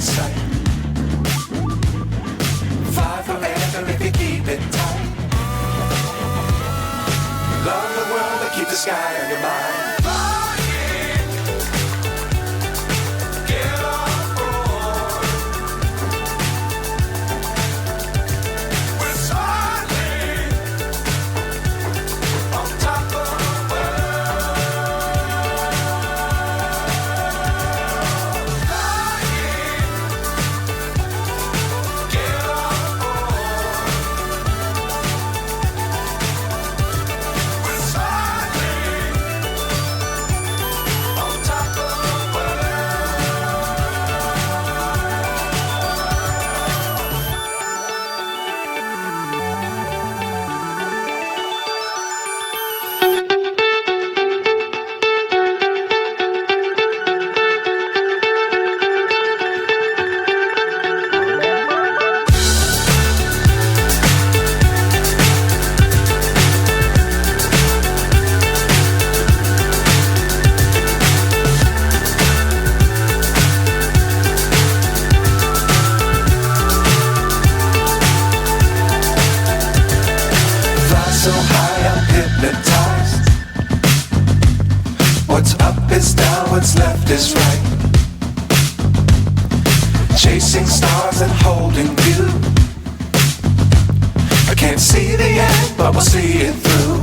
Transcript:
sight. Fly forever if you keep it tight. Love the world, but keep the sky on your mind. So high I'm hypnotized. What's up is down, what's left is right. Chasing stars and holding you. I can't see the end, but we'll see it through.